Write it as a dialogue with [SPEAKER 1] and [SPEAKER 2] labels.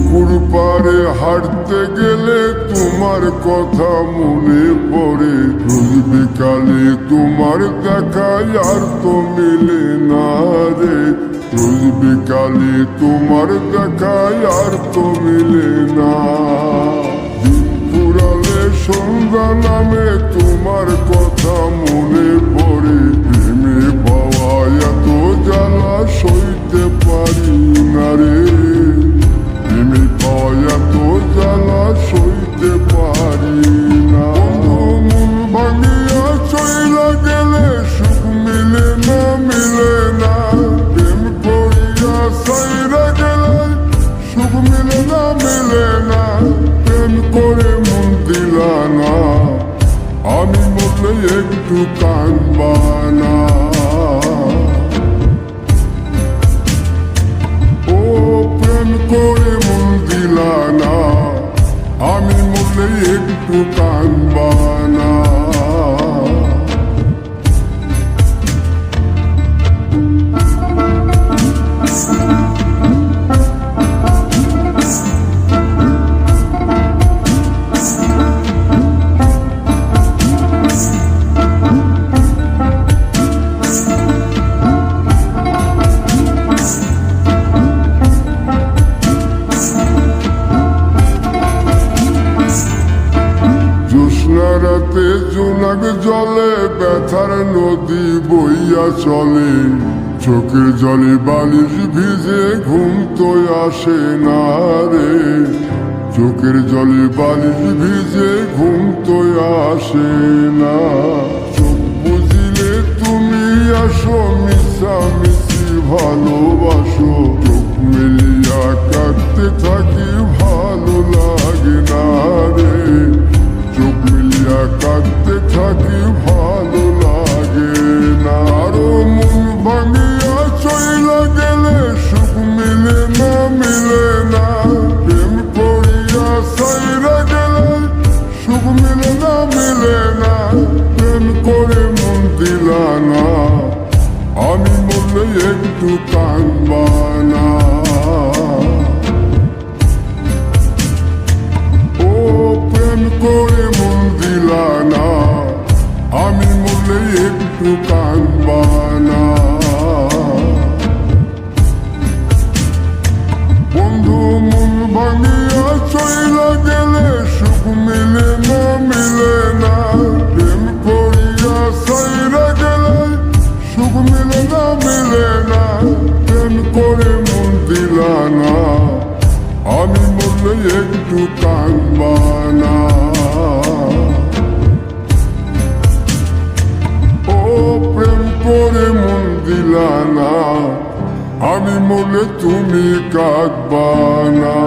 [SPEAKER 1] পুকুর পাড়ে হাঁটতে গেলে তোমার কথা মনে পড়ে। রোজ বিকালে তোমার দেখায় আর তো মিলে না রে। রোজ বিকালে তোমার দেখায় আর তো মিলে না। দিন ফুরালে সন্ধ্যা নামে তোমার কথা মনে পড়ে। প্রেমে পাওয়া এত জ্বালা সইতে পারি না রে। প্রেমে পাওয়া এত জ্বালা সইতে পারি না। মন ভাঙিয়া চইলা গেলে সুখ মিলে না, মিলে না। প্রেম করিয়া সাইরা গেলে সুখ মিলে না, মিলে না। প্রেম করে মন দিলা না, আমি মরলে একটু কাঁদবা না। ও প্রেম করে মন দিলা না, আমি মরলে একটু কাঁদবা না। রাতে জোনাক জলে ব্যথার নদী বইয়া চলে। চোখের জলে বালিশ ভিজে ঘুম তো আসে না রে। চোখের জলে বালিশ ভিজে ঘুম তো আসে না। চোখ বুঝিলে তুমি আসো, মিশামিশি ভালোবাসো। চোখ মেলিয়া কাঁদতে থাকি, ভালো লাগে না রে। চোখ মিলিয়া কাঁদতে থাকি, ভালো লাগে না। আরো মন ভাঙিয়া চইলা গেলে সুখ মিলে না, মিলে না। প্রেম করিয়া সাইরা গেলে সুখ মিলে না, মিলে না। প্রেম করে মন দিলা না, আমি মরলে একটু কাঁদবা না। ও প্রেম করে মন দিলা না, আমি মরলে একটু কাঁদবা না। বন্ধু মন ভাঙিয়া চইলা গেলে সুখ মিলে না, মিলে না। প্রেম করিয়া সাইরা গেলে সুখ মিলে না, মিলে না। প্রেম করে মন দিলা না, আমি মরলে একটু কাঁদবা না। ও প্রেম করে মন দিলা না, আমি মরলে তুমি কাঁদবা না।